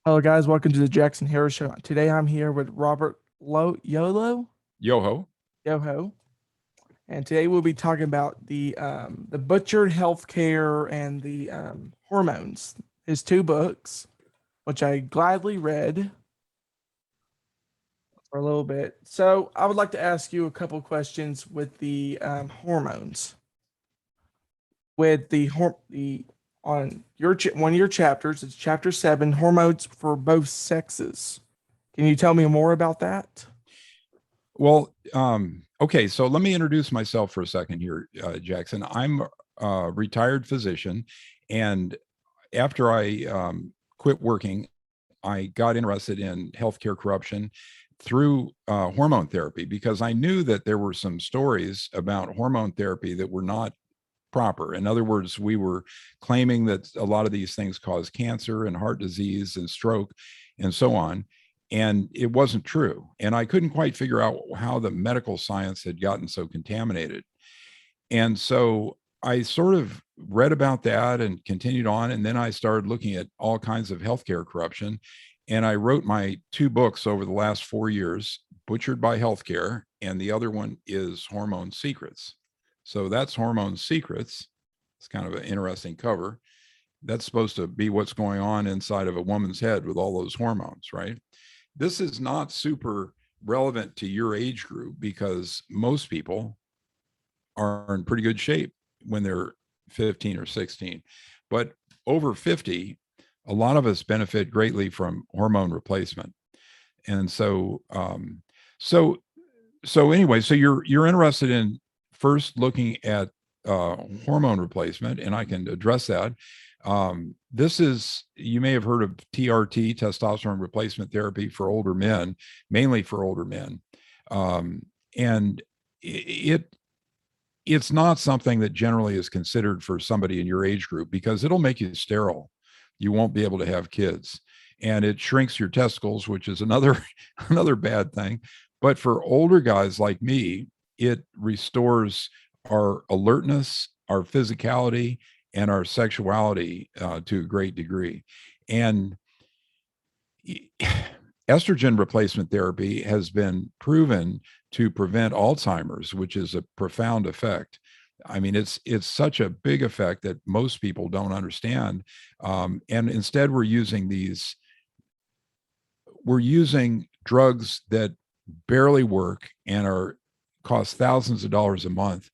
Hello, guys. Welcome to the Jackson Harris Show. Today, I'm here with Robert Yolo Yoho. Yoho, and today we'll be talking about the butchered healthcare and the hormones. His two books, which I gladly read for a little bit. So, I would like to ask you a couple questions with the hormones. With the on one of your chapters, it's chapter 7, hormones for both sexes. Can you tell me more about that? Well, okay, so let me introduce myself for a second here, Jackson. I'm a retired physician, and after I quit working, I got interested in healthcare corruption through hormone therapy because I knew that there were some stories about hormone therapy that were not proper. In other words, we were claiming that a lot of these things cause cancer and heart disease and stroke and so on. And it wasn't true. And I couldn't quite figure out how the medical science had gotten so contaminated. And so I sort of read about that and continued on. And then I started looking at all kinds of healthcare corruption. And I wrote my two books over the last 4 years, Butchered by Healthcare, and the other one is Hormone Secrets. So that's Hormone Secrets. It's kind of an interesting cover. That's supposed to be what's going on inside of a woman's head with all those hormones, right? This is not super relevant to your age group because most people are in pretty good shape when they're 15 or 16. But over 50, a lot of us benefit greatly from hormone replacement. And so so anyway, so you're interested in first looking at hormone replacement, and I can address that. This is, you may have heard of TRT, testosterone replacement therapy for older men, mainly for older men. And it it's not something that generally is considered for somebody in your age group because it'll make you sterile. You won't be able to have kids, and it shrinks your testicles, which is another another bad thing. But for older guys like me, it restores our alertness, our physicality, and our sexuality to a great degree. And estrogen replacement therapy has been proven to prevent Alzheimer's, which is a profound effect. I mean, it's such a big effect that most people don't understand. And instead, we're using drugs that barely work and are cost thousands of dollars a month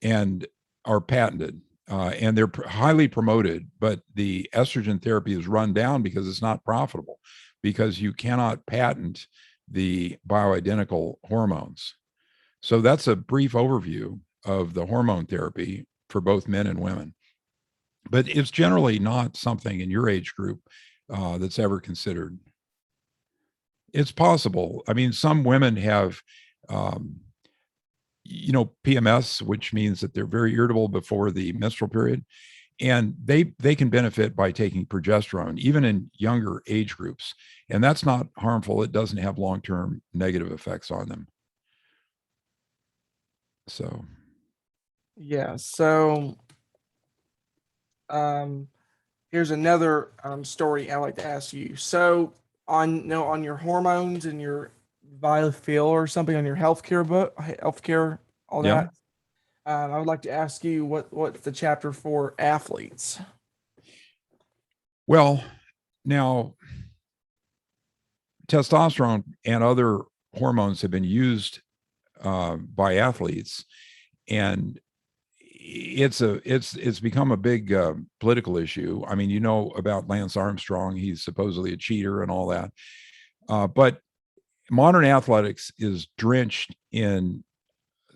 and are patented. And they're highly promoted, but the estrogen therapy is run down because it's not profitable, because you cannot patent the bioidentical hormones. So that's a brief overview of the hormone therapy for both men and women. But it's generally not something in your age group that's ever considered. It's possible. I mean, some women have, um, PMS, which means that they're very irritable before the menstrual period, and they can benefit by taking progesterone, even in younger age groups, and that's not harmful. It doesn't have long term negative effects on them. So, Yeah. So, um, here's another story I like to ask you. So, on your hormones and your biofill or something on your healthcare book, healthcare, all yeah. that. I would like to ask you what's the chapter for athletes? Well, now testosterone and other hormones have been used by athletes, and it's become a big political issue. I mean, you know about Lance Armstrong; he's supposedly a cheater and all that. But modern athletics is drenched in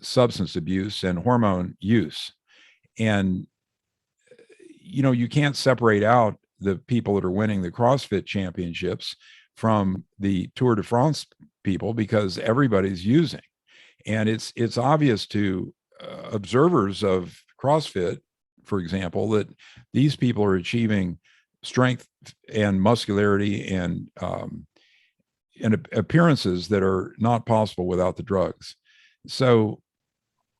substance abuse and hormone use, and you can't separate out the people that are winning the CrossFit championships from the Tour de France people because everybody's using, and it's obvious to observers of CrossFit, for example, that these people are achieving strength and muscularity and appearances that are not possible without the drugs. So,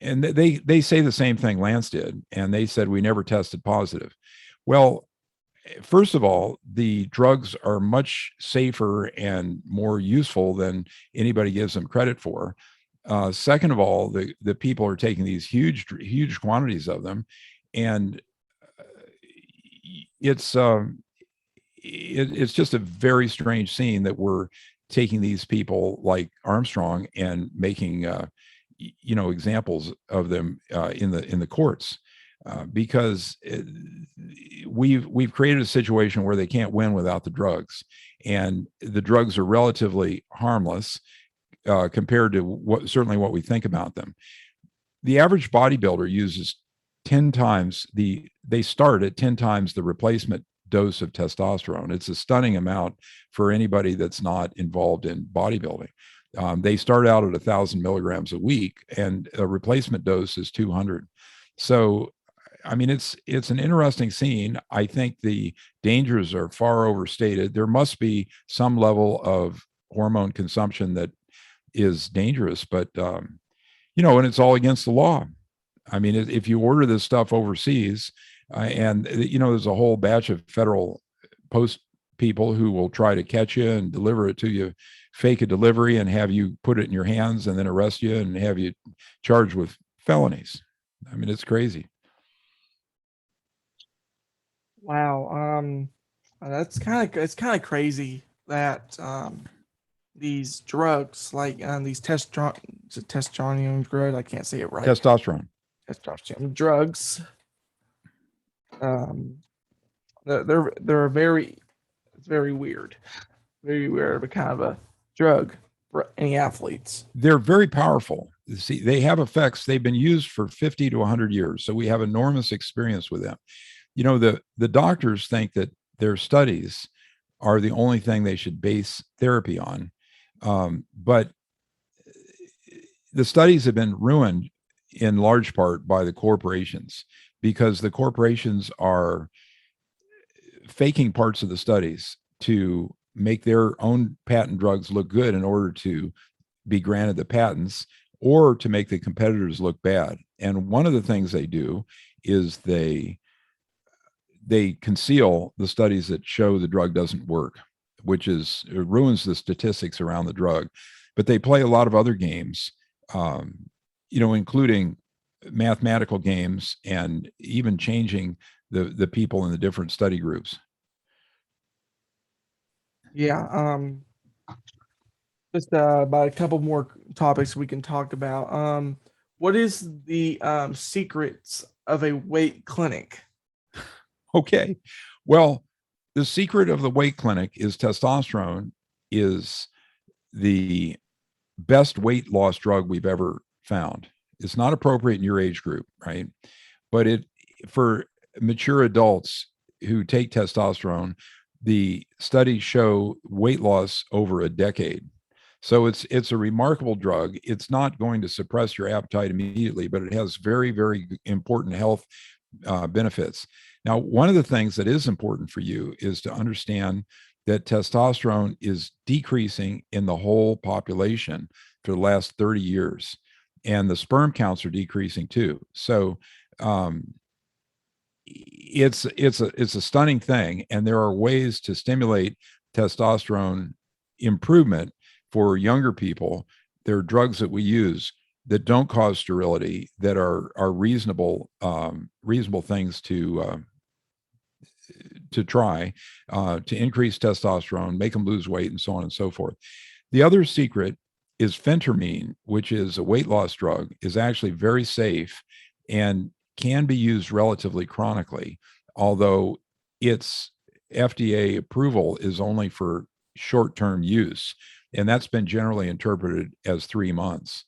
and they say the same thing Lance did, and they said we never tested positive. Well, first of all, the drugs are much safer and more useful than anybody gives them credit for. Second of all, the people are taking these huge quantities of them, and it's it's just a very strange scene that we're taking these people like Armstrong and making examples of them in the courts, because we've created a situation where they can't win without the drugs, and the drugs are relatively harmless compared to what we think about them. The average bodybuilder uses 10 times they start at 10 times the replacement dose of testosterone. It's a stunning amount for anybody that's not involved in bodybuilding. They start out at 1,000 milligrams a week, and a replacement dose is 200. So, I mean, it's an interesting scene. I think the dangers are far overstated. There must be some level of hormone consumption that is dangerous, but and it's all against the law. I mean, if you order this stuff overseas, and there's a whole batch of federal post people who will try to catch you and deliver it to you, fake a delivery and have you put it in your hands and then arrest you and have you charged with felonies. I mean, it's crazy. Wow. It's kind of crazy that these drugs like these testosterone drug, I can't say it right. Testosterone. Testosterone drugs. Um, they're very weird, very weird, but kind of a drug for any athletes. They're very powerful. See, they have effects. They've been used for 50 to 100 years, so we have enormous experience with them. The doctors think that their studies are the only thing they should base therapy on, but the studies have been ruined in large part by the corporations, because the corporations are faking parts of the studies to make their own patent drugs look good in order to be granted the patents, or to make the competitors look bad. And one of the things they do is they conceal the studies that show the drug doesn't work, which it ruins the statistics around the drug. But they play a lot of other games, including mathematical games, and even changing the people in the different study groups. Yeah. Just about a couple more topics we can talk about. What is the secrets of a weight clinic? Okay. Well, the secret of the weight clinic is testosterone is the best weight loss drug we've ever found. It's not appropriate in your age group, right? But for mature adults who take testosterone, the studies show weight loss over a decade. So it's a remarkable drug. It's not going to suppress your appetite immediately, but it has very, very important health benefits. Now, one of the things that is important for you is to understand that testosterone is decreasing in the whole population for the last 30 years, and the sperm counts are decreasing too. So it's a stunning thing, and there are ways to stimulate testosterone improvement for younger people. There are drugs that we use that don't cause sterility, that are reasonable things to try to increase testosterone, make them lose weight, and so on and so forth. The other secret is phentermine, which is a weight loss drug, is actually very safe and can be used relatively chronically, although its FDA approval is only for short-term use, and that's been generally interpreted as 3 months.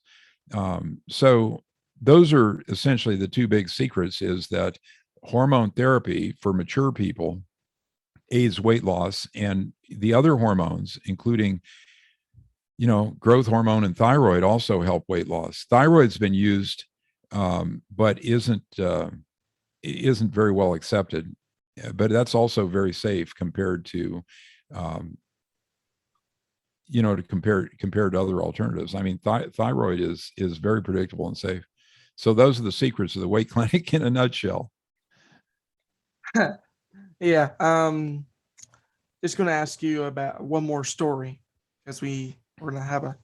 So those are essentially the two big secrets: is that hormone therapy for mature people aids weight loss, and the other hormones, including growth hormone and thyroid, also help weight loss. Thyroid's been used, but isn't very well accepted. But that's also very safe compared to compared to other alternatives. I mean, thyroid is very predictable and safe. So those are the secrets of the weight clinic in a nutshell. Yeah. Just gonna ask you about one more story because we're gonna have a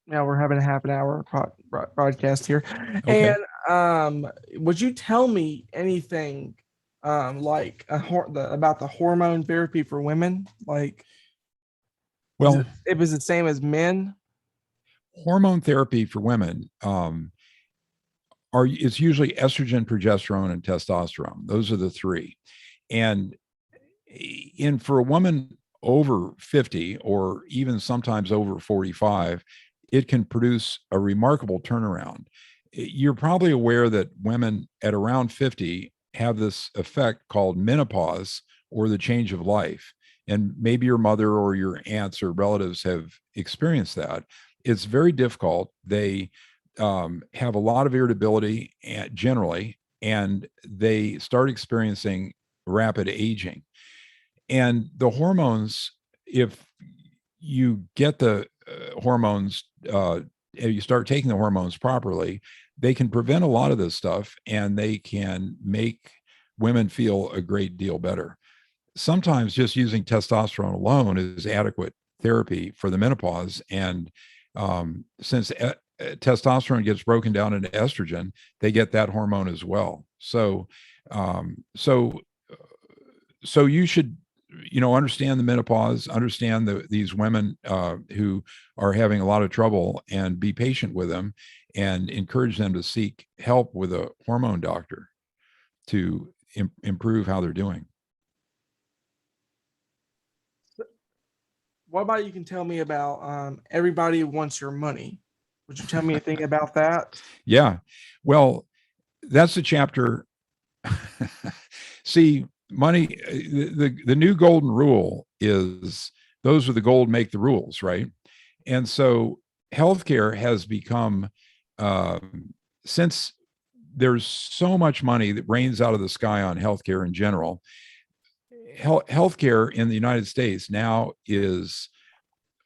now we're having a half an hour broadcast here, Okay. and would you tell me anything like about the hormone therapy for women? Like, Well, it was the same as men? hormone therapy for women it's usually estrogen, progesterone, and testosterone. Those are the three. And for a woman over 50 or even sometimes over 45, it can produce a remarkable turnaround. You're probably aware that women at around 50 have this effect called menopause or the change of life. And maybe your mother or your aunts or relatives have experienced that. It's very difficult. They have a lot of irritability generally, and they start experiencing rapid aging. And the hormones, if you get the hormones, you start taking the hormones properly, they can prevent a lot of this stuff and they can make women feel a great deal better. Sometimes just using testosterone alone is adequate therapy for the menopause. And since testosterone gets broken down into estrogen, they get that hormone as well. Um, so, so you should, understand the menopause, understand these women who are having a lot of trouble, and be patient with them, and encourage them to seek help with a hormone doctor to improve how they're doing. What about you can tell me about everybody wants your money? Would you tell me anything about that? Yeah. Well, that's the chapter. See, money, the new golden rule is those with the gold make the rules, right? And so healthcare has become, since there's so much money that rains out of the sky on healthcare in general, healthcare in the United States now is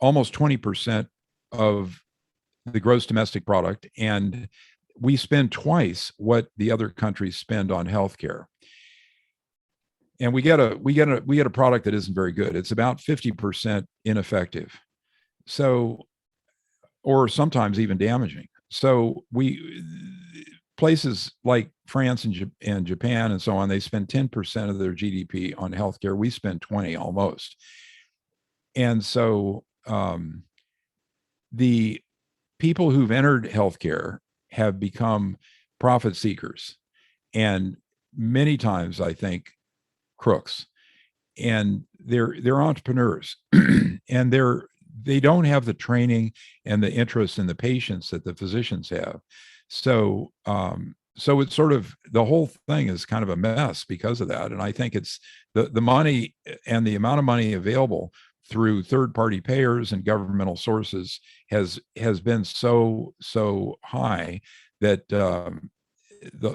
almost 20% of the gross domestic product. And we spend twice what the other countries spend on healthcare. And we get a product that isn't very good. It's about 50% ineffective. So, or sometimes even damaging. So we places like France and Japan and so on, they spend 10% of their GDP on healthcare. We spend 20 almost. And so the people who've entered healthcare have become profit seekers, and many times I think crooks. And they're entrepreneurs, and they don't have the training and the interest in the patients that the physicians have. So it's sort of, the whole thing is kind of a mess because of that. And I think it's the money and the amount of money available through third party payers and governmental sources has been so high that the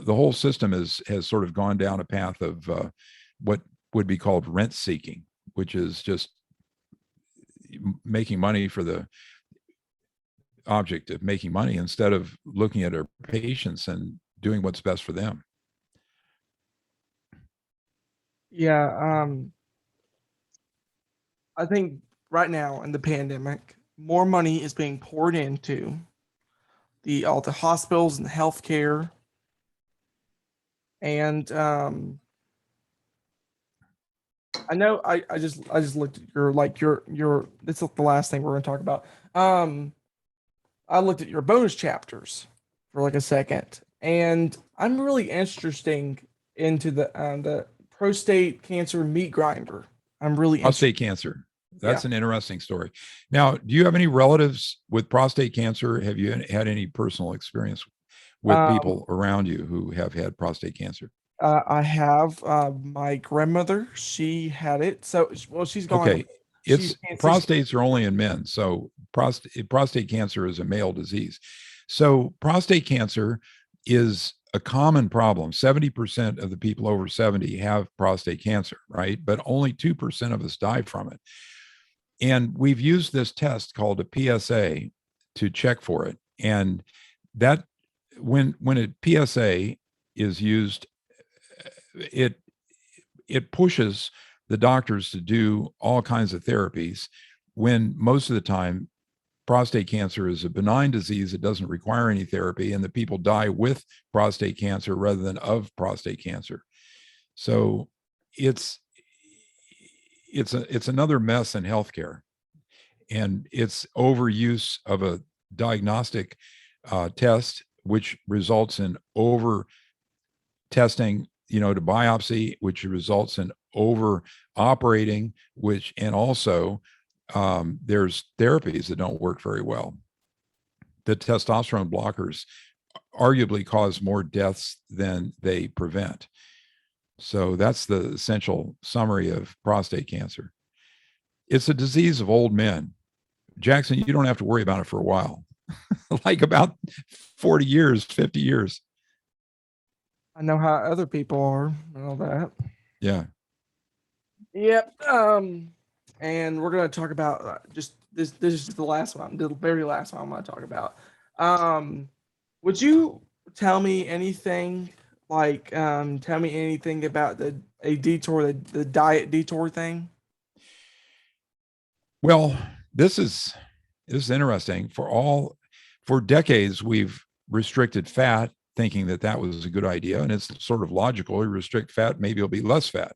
whole system has sort of gone down a path of what would be called rent seeking, which is just making money for the object of making money instead of looking at our patients and doing what's best for them. Yeah, I think right now in the pandemic, more money is being poured into all the hospitals and healthcare, and I know I just looked at your this is the last thing we're going to talk about. I looked at your bonus chapters for like a second, and I'm really interesting into the prostate cancer meat grinder. I'm really interested. Prostate cancer. Yeah. That's an interesting story. Now, do you have any relatives with prostate cancer? Have you had any personal experience with Um, people around you who have had prostate cancer? I have my grandmother. She had it. So, well, she's gone. Okay. She's It's she's prostates are only in men. So prostate cancer is a male disease. So prostate cancer is a common problem. 70% of the people over 70 have prostate cancer, right? But only 2% of us die from it. And we've used this test called a PSA to check for it. And that when a PSA is used, it it pushes the doctors to do all kinds of therapies when most of the time prostate cancer is a benign disease that doesn't require any therapy, and the people die with prostate cancer rather than of prostate cancer. So it's another mess in healthcare, and it's overuse of a diagnostic test, which results in over testing, to biopsy, which results in over operating, and also there's therapies that don't work very well. The testosterone blockers arguably cause more deaths than they prevent. So that's the essential summary of prostate cancer. It's a disease of old men. Jackson, you don't have to worry about it for a while, like about 40 years, 50 years. I know how other people are and all that. Yeah. Yep. And we're gonna talk about just this. This is the last one, the very last one I'm gonna talk about. Would you tell me anything tell me anything about a detour, the diet detour thing? Well, this is interesting. For decades, we've restricted fat, thinking that was a good idea, and it's sort of logical. You restrict fat, maybe it'll be less fat.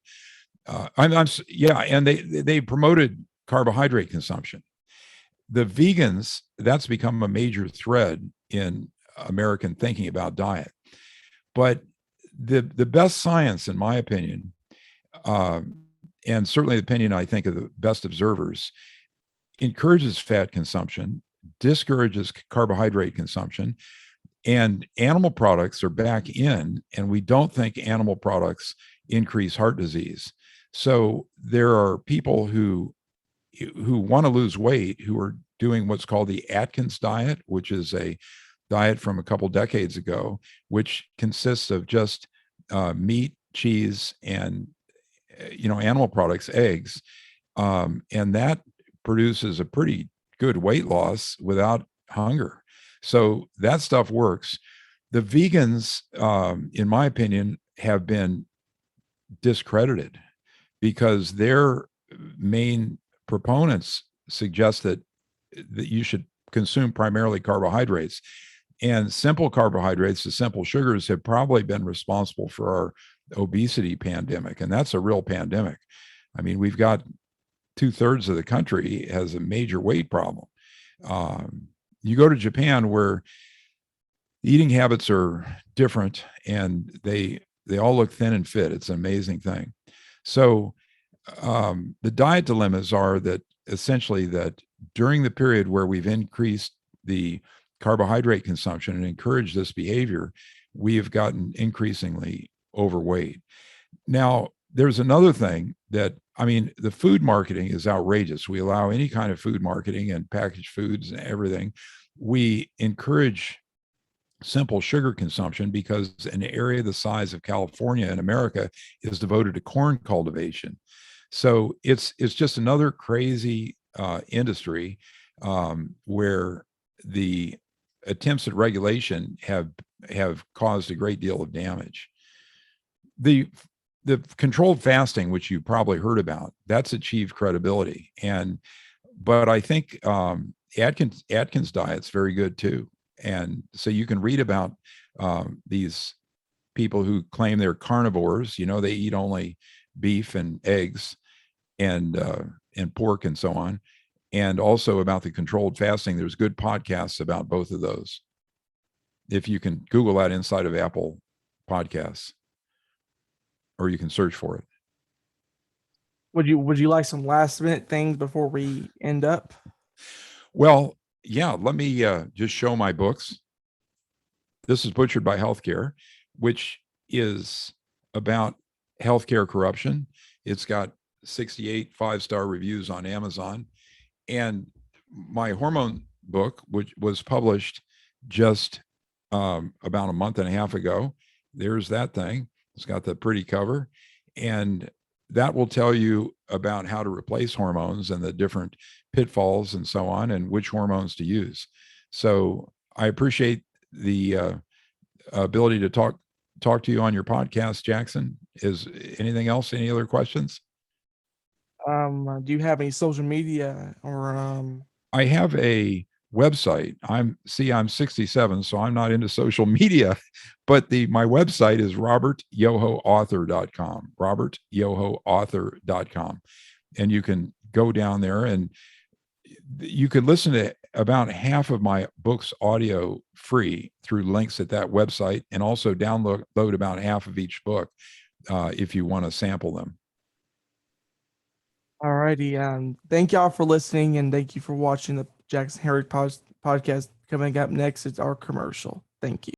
And they promoted carbohydrate consumption. The vegans, that's become a major thread in American thinking about diet. But the best science, in my opinion, and certainly the opinion I think of the best observers, encourages fat consumption, discourages carbohydrate consumption, and animal products are back in, and we don't think animal products increase heart disease. So there are people who want to lose weight who are doing what's called the Atkins diet, which is a diet from a couple decades ago, which consists of just meat, cheese, and animal products, eggs, and that produces a pretty good weight loss without hunger. So that stuff works. The vegans, in my opinion, have been discredited because their main proponents suggest that you should consume primarily carbohydrates. And simple carbohydrates, the simple sugars, have probably been responsible for our obesity pandemic. And that's a real pandemic. I mean, we've got 2/3 of the country has a major weight problem. You go to Japan, where eating habits are different, and they all look thin and fit. It's an amazing thing. So the diet dilemmas are that essentially that during the period where we've increased the carbohydrate consumption and encouraged this behavior, we have gotten increasingly overweight. Now, there's another thing that, the food marketing is outrageous. We allow any kind of food marketing and packaged foods and everything. We encourage simple sugar consumption because an area the size of California in America is devoted to corn cultivation. So it's just another crazy industry where the attempts at regulation have caused a great deal of damage. The controlled fasting, which you probably heard about, that's achieved credibility, but I think Atkins diet's very good too. And so you can read about these people who claim they're carnivores. They eat only beef and eggs and pork and so on. And also about the controlled fasting. There's good podcasts about both of those. If you can Google that inside of Apple Podcasts, or you can search for it. Would you like some last minute things before we end up? Well, yeah, let me just show my books. This is Butchered by Healthcare, which is about healthcare corruption. It's got 68 5-star reviews on Amazon. And my hormone book, which was published just about a month and a half ago, there's that thing. It's got the pretty cover. And that will tell you about how to replace hormones and the different pitfalls and so on, and which hormones to use. So I appreciate the ability to talk talk to you on your podcast, Jackson. Is anything else? Any other questions? Do you have any social media or I have a website. I'm 67, so I'm not into social media, but my website is robertyohoauthor.com, robertyohoauthor.com. And you can go down there and you could listen to about half of my books audio free through links at that website, and also download about half of each book if you want to sample them. Alrighty. Thank y'all for listening and thank you for watching the Jackson Herrick podcast. Coming up next is our commercial. Thank you.